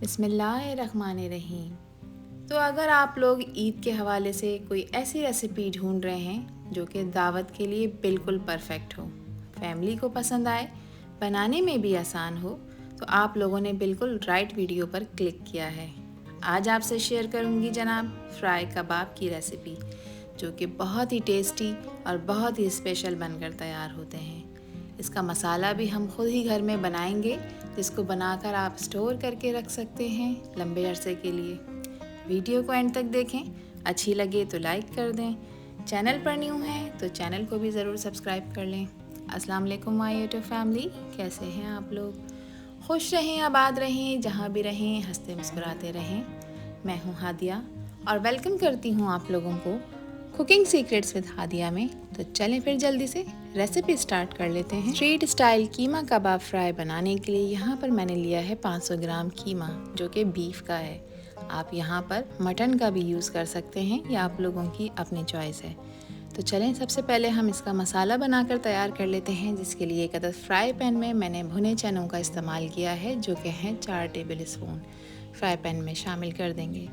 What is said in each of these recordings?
बिस्मिल्लाहिर्रहमानिर्रहीम। तो अगर आप लोग ईद के हवाले से कोई ऐसी रेसिपी ढूंढ रहे हैं जो कि दावत के लिए बिल्कुल परफेक्ट हो, फैमिली को पसंद आए, बनाने में भी आसान हो, तो आप लोगों ने बिल्कुल राइट वीडियो पर क्लिक किया है। आज आपसे शेयर करूंगी जनाब फ्राई कबाब की रेसिपी, जो कि बहुत ही टेस्टी और बहुत ही स्पेशल बनकर तैयार होते हैं। इसका मसाला भी हम खुद ही घर में बनाएंगे, जिसको बनाकर आप स्टोर करके रख सकते हैं लंबे अरसे के लिए। वीडियो को एंड तक देखें, अच्छी लगे तो लाइक कर दें, चैनल पर न्यू हैं तो चैनल को भी ज़रूर सब्सक्राइब कर लें। अस्सलाम वालेकुम माय यूट्यूब फैमिली, कैसे हैं आप लोग? खुश रहें, आबाद रहें, जहाँ भी रहें हंसते मुस्कुराते रहें। मैं हूँ हादिया और वेलकम करती हूँ आप लोगों को कुकिंग सीक्रेट्स विद हादिया में। तो चलें फिर जल्दी से रेसिपी स्टार्ट कर लेते हैं। स्ट्रीट स्टाइल कीमा कबाब फ्राई बनाने के लिए यहाँ पर मैंने लिया है 500 ग्राम कीमा, जो कि बीफ का है। आप यहाँ पर मटन का भी यूज़ कर सकते हैं, या आप लोगों की अपनी चॉइस है। तो चलें सबसे पहले हम इसका मसाला बनाकर तैयार कर लेते हैं, जिसके लिए एक अदद फ्राई पैन में मैंने भुने चनों का इस्तेमाल किया है, जो कि हैं 4 टेबल स्पून फ्राई पैन में शामिल कर देंगे।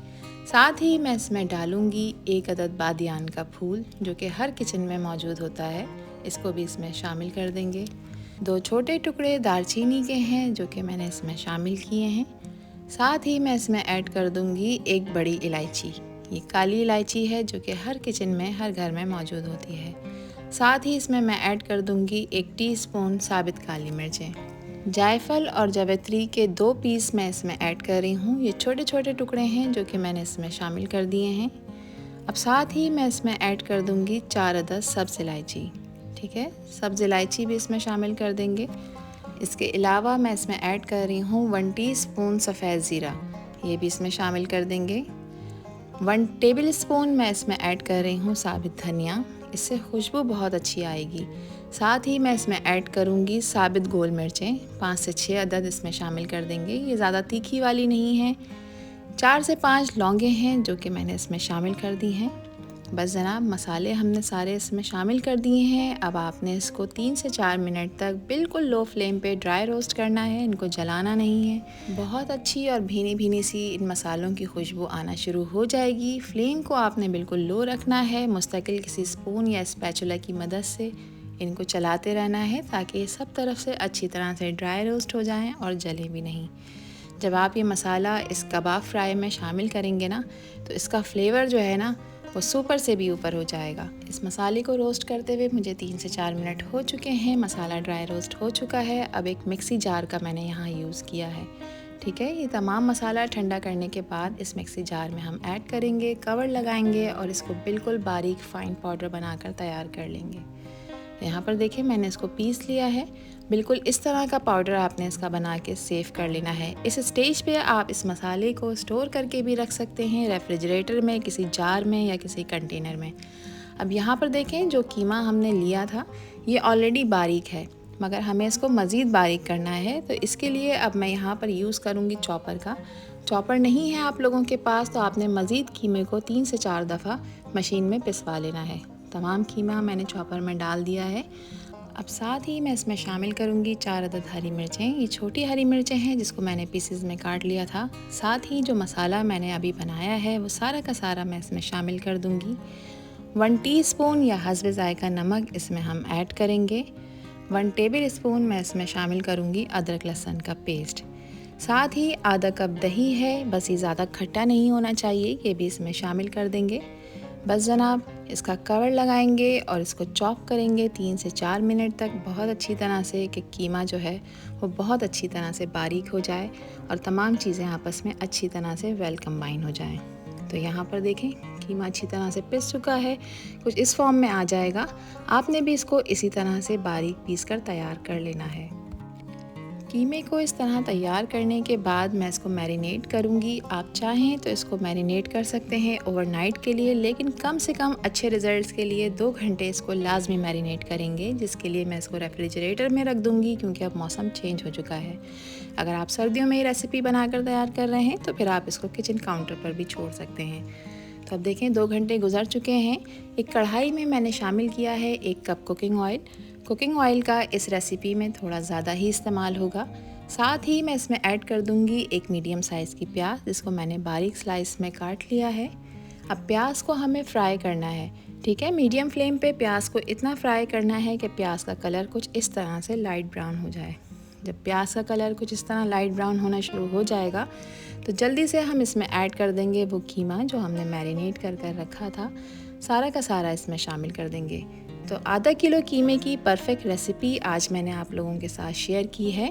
साथ ही मैं इसमें डालूंगी एक अदद बादियान का फूल, जो कि हर किचन में मौजूद होता है, इसको भी इसमें शामिल कर देंगे। 2 छोटे टुकड़े दालचीनी के हैं, जो कि मैंने इसमें शामिल किए हैं। साथ ही मैं इसमें ऐड कर दूंगी एक बड़ी इलायची, ये काली इलायची है, जो कि हर किचन में हर घर में मौजूद होती है। साथ ही इसमें मैं ऐड कर दूंगी 1 टीस्पून साबित काली मिर्चें। जायफल और जावित्री के 2 पीस मैं इसमें ऐड कर रही हूँ, ये छोटे छोटे टुकड़े हैं जो कि मैंने इसमें शामिल कर दिए हैं। अब साथ ही मैं इसमें ऐड कर दूंगी 4 अदद सब्ज़ इलायची, ठीक है, सब्ज़ इलायची भी इसमें शामिल कर देंगे। इसके अलावा मैं इसमें ऐड कर रही हूँ 1 टीस्पून सफ़ेद ज़ीरा, ये भी इसमें शामिल कर देंगे। 1 टेबल स्पून मैं इसमें ऐड कर रही हूँ साबित धनिया, इससे खुशबू बहुत अच्छी आएगी। साथ ही मैं इसमें ऐड करूँगी साबित गोल मिर्चें, 5 से 6 अदद इसमें शामिल कर देंगे, ये ज़्यादा तीखी वाली नहीं है। 4 से 5 लौंगे हैं, जो कि मैंने इसमें शामिल कर दी हैं। बस जनाब, मसाले हमने सारे इसमें शामिल कर दिए हैं। अब आपने इसको 3 से 4 मिनट तक बिल्कुल लो फ्लेम पे ड्राई रोस्ट करना है, इनको जलाना नहीं है। बहुत अच्छी और भीनी भीनी सी इन मसालों की खुशबू आना शुरू हो जाएगी। फ्लेम को आपने बिल्कुल लो रखना है, मुस्तकिल किसी स्पून या स्पैचुला की मदद से इनको चलाते रहना है, ताकि ये सब तरफ से अच्छी तरह से ड्राई रोस्ट हो जाएँ और जले भी नहीं। जब आप ये मसाला इस कबाब फ्राई में शामिल करेंगे ना, तो इसका फ्लेवर जो है ना, वो सुपर से भी ऊपर हो जाएगा। इस मसाले को रोस्ट करते हुए मुझे 3 से 4 मिनट हो चुके हैं, मसाला ड्राई रोस्ट हो चुका है। अब एक मिक्सी जार का मैंने यहाँ यूज़ किया है, ठीक है। ये तमाम मसाला ठंडा करने के बाद इस मिक्सी जार में हम ऐड करेंगे, कवर लगाएंगे और इसको बिल्कुल बारीक फाइन पाउडर बनाकर तैयार कर लेंगे। यहाँ पर देखिए, मैंने इसको पीस लिया है। बिल्कुल इस तरह का पाउडर आपने इसका बना के सेव कर लेना है। इस स्टेज पे आप इस मसाले को स्टोर करके भी रख सकते हैं, रेफ्रिजरेटर में, किसी जार में या किसी कंटेनर में। अब यहाँ पर देखें, जो कीमा हमने लिया था ये ऑलरेडी बारीक है, मगर हमें इसको मज़ीद बारीक करना है। तो इसके लिए अब मैं यहाँ पर यूज़ करूँगी चॉपर का। चॉपर नहीं है आप लोगों के पास, तो आपने मज़ीद कीमे को 3 से 4 दफ़ा मशीन में पिसवा लेना है। तमाम कीमा मैंने चॉपर में डाल दिया है। अब साथ ही मैं इसमें शामिल करूंगी 4 अदद हरी मिर्चें, ये छोटी हरी मिर्चें हैं, जिसको मैंने पीसेस में काट लिया था। साथ ही जो मसाला मैंने अभी बनाया है वो सारा का सारा मैं इसमें शामिल कर दूंगी। 1 टीस्पून या हस्ब ज़ायका नमक इसमें हम ऐड करेंगे। 1 टेबल स्पून मैं इसमें शामिल करूंगी अदरक लहसुन का पेस्ट। साथ ही आधा कप दही है, बस ये ज़्यादा खट्टा नहीं होना चाहिए, ये भी इसमें शामिल कर देंगे। बस जनाब, इसका कवर लगाएंगे और इसको चॉप करेंगे 3 से 4 मिनट तक बहुत अच्छी तरह से, कि कीमा जो है वो बहुत अच्छी तरह से बारीक हो जाए और तमाम चीज़ें आपस में अच्छी तरह से वेल कंबाइन हो जाएं। तो यहाँ पर देखें, कीमा अच्छी तरह से पिस चुका है, कुछ इस फॉर्म में आ जाएगा। आपने भी इसको इसी तरह से बारीक पीस कर तैयार कर लेना है। कीमे को इस तरह तैयार करने के बाद मैं इसको मैरिनेट करूंगी। आप चाहें तो इसको मैरिनेट कर सकते हैं ओवरनाइट के लिए, लेकिन कम से कम अच्छे रिजल्ट्स के लिए 2 घंटे इसको लाजमी मैरिनेट करेंगे, जिसके लिए मैं इसको रेफ्रिजरेटर में रख दूंगी, क्योंकि अब मौसम चेंज हो चुका है। अगर आप सर्दियों में ये रेसिपी बनाकर तैयार कर रहे हैं तो फिर आप इसको किचन काउंटर पर भी छोड़ सकते हैं। तो अब देखें, 2 घंटे गुजर चुके हैं। एक कढ़ाई में मैंने शामिल किया है 1 cup cooking oil. Cooking oil का इस रेसिपी में थोड़ा ज़्यादा ही इस्तेमाल होगा। साथ ही मैं इसमें ऐड कर दूंगी एक मीडियम साइज़ की प्याज, जिसको मैंने बारीक स्लाइस में काट लिया है। अब प्याज को हमें फ्राई करना है, ठीक है। मीडियम फ्लेम पे प्याज को इतना फ्राई करना है कि प्याज का कलर कुछ इस तरह से लाइट ब्राउन हो जाए। जब प्याज का कलर कुछ इस तरह लाइट ब्राउन होना शुरू हो जाएगा तो जल्दी से हम इसमें ऐड कर देंगे वो कीमा जो हमने मैरिनेट कर कर रखा था, सारा का सारा इसमें शामिल कर देंगे। तो आधा किलो कीमे की परफेक्ट रेसिपी आज मैंने आप लोगों के साथ शेयर की है।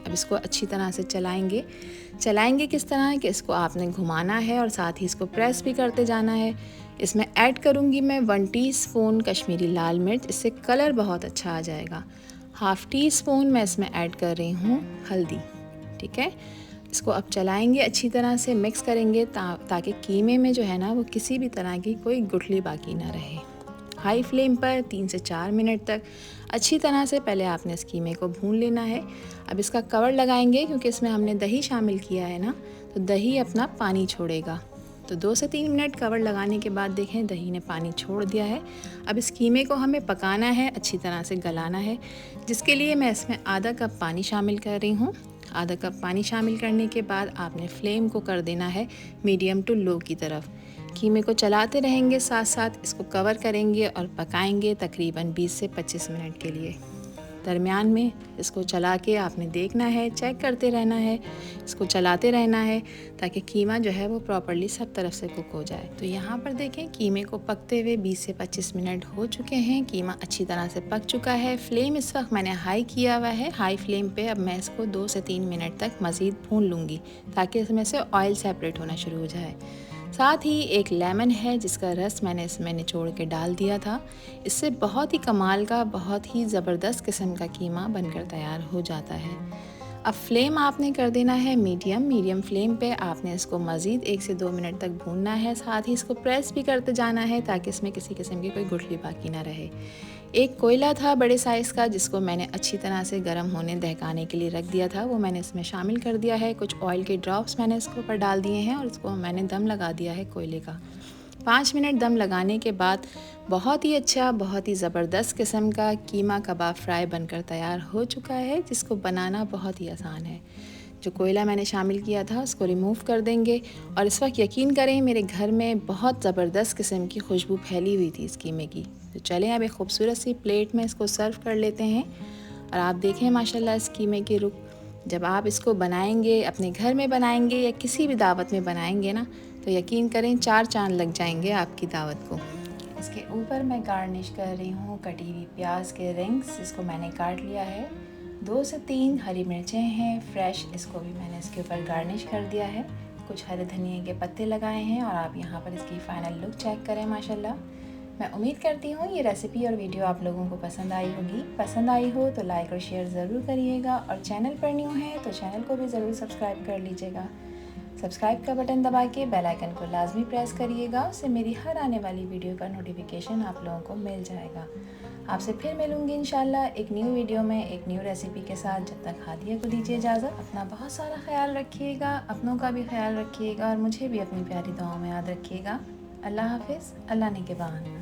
अब इसको अच्छी तरह से चलाएंगे किस तरह कि इसको आपने घुमाना है और साथ ही इसको प्रेस भी करते जाना है। इसमें ऐड करूँगी मैं 1 टीस्पून कश्मीरी लाल मिर्च, इससे कलर बहुत अच्छा आ जाएगा। हाफ़ टी स्पून मैं इसमें ऐड कर रही हूँ हल्दी, ठीक है। इसको अब चलाएंगे, अच्छी तरह से मिक्स करेंगे ताकि कीमे में जो है ना वो किसी भी तरह की कोई गुठली बाकी ना रहे। हाई फ्लेम पर 3 से 4 मिनट तक अच्छी तरह से पहले आपने इस कीमे को भून लेना है। अब इसका कवर लगाएंगे क्योंकि इसमें हमने दही शामिल किया है ना, तो दही अपना पानी छोड़ेगा। तो 2 से 3 मिनट कवर लगाने के बाद देखें दही ने पानी छोड़ दिया है। अब इस कीमे को हमें पकाना है, अच्छी तरह से गलाना है, जिसके लिए मैं इसमें आधा कप पानी शामिल कर रही हूँ। आधा कप पानी शामिल करने के बाद आपने फ्लेम को कर देना है मीडियम टू लो की तरफ। कीमे को चलाते रहेंगे, साथ साथ इसको कवर करेंगे और पकाएंगे तकरीबन 20 से 25 मिनट के लिए। दरमियान में इसको चला के आपने देखना है, चेक करते रहना है, इसको चलाते रहना है ताकि कीमा जो है वो प्रॉपर्ली सब तरफ से कुक हो जाए। तो यहाँ पर देखें कीमे को पकते हुए 20 से 25 मिनट हो चुके हैं। कीमा अच्छी तरह से पक चुका है। फ्लेम इस वक्त मैंने हाई किया हुआ है। हाई फ्लेम पे अब मैं इसको 2 से 3 मिनट तक मज़ीद भून लूँगी ताकि इसमें से ऑयल सेपरेट होना शुरू हो जाए। साथ ही एक लेमन है जिसका रस मैंने इसमें निचोड़ के डाल दिया था। इससे बहुत ही कमाल का, बहुत ही ज़बरदस्त किस्म का कीमा बनकर तैयार हो जाता है। अब फ्लेम आपने कर देना है मीडियम फ्लेम पे आपने इसको मज़ीद 1 से 2 मिनट तक भूनना है। साथ ही इसको प्रेस भी करते जाना है ताकि इसमें किसी किस्म की कोई गुठली बाकी ना रहे। एक कोयला था बड़े साइज़ का जिसको मैंने अच्छी तरह से गर्म होने दहकाने के लिए रख दिया था, वो मैंने इसमें शामिल कर दिया है। कुछ ऑयल के ड्रॉप्स मैंने इसके ऊपर डाल दिए हैं और इसको मैंने दम लगा दिया है कोयले का। 5 मिनट दम लगाने के बाद बहुत ही अच्छा, बहुत ही ज़बरदस्त किस्म का कीमा कबाब फ्राई बनकर तैयार हो चुका है, जिसको बनाना बहुत ही आसान है। जो कोयला मैंने शामिल किया था उसको रिमूव कर देंगे और इस वक्त यकीन करें मेरे घर में बहुत ज़बरदस्त किस्म की खुशबू फैली हुई थी इस कीमे की। तो चलें अब एक खूबसूरत सी प्लेट में इसको सर्व कर लेते हैं। और आप देखें माशाल्लाह इस कीमे की रुख, जब आप इसको बनाएंगे, अपने घर में बनाएंगे या किसी भी दावत में बनाएंगे ना, तो यकीन करें 4 चांद लग जाएंगे आपकी दावत को। इसके ऊपर मैं गार्निश कर रही हूँ कटी हुई प्याज के रिंग्स, जिसको मैंने काट लिया है। 2 से 3 हरी मिर्चें हैं फ्रेश, इसको भी मैंने इसके ऊपर गार्निश कर दिया है। कुछ हरे धनिया के पत्ते लगाए हैं और आप यहाँ पर इसकी फ़ाइनल लुक चेक करें। माशाल्लाह, मैं उम्मीद करती हूँ ये रेसिपी और वीडियो आप लोगों को पसंद आई होगी। पसंद आई हो तो लाइक और शेयर ज़रूर करिएगा और चैनल पर न्यू है तो चैनल को भी ज़रूर सब्सक्राइब कर लीजिएगा। सब्सक्राइब का बटन दबा के बेल आइकन को लाजमी प्रेस करिएगा, उससे मेरी हर आने वाली वीडियो का नोटिफिकेशन आप लोगों को मिल जाएगा। आपसे फिर मिलूंगी इंशाल्लाह एक न्यू वीडियो में एक न्यू रेसिपी के साथ। जब तक हादिया को दीजिए इजाज़त। अपना बहुत सारा ख्याल रखिएगा, अपनों का भी ख्याल रखिएगा और मुझे भी अपनी प्यारी दुआओं में याद रखिएगा। अल्लाह हाफिज़, अल्लाह निगहबान।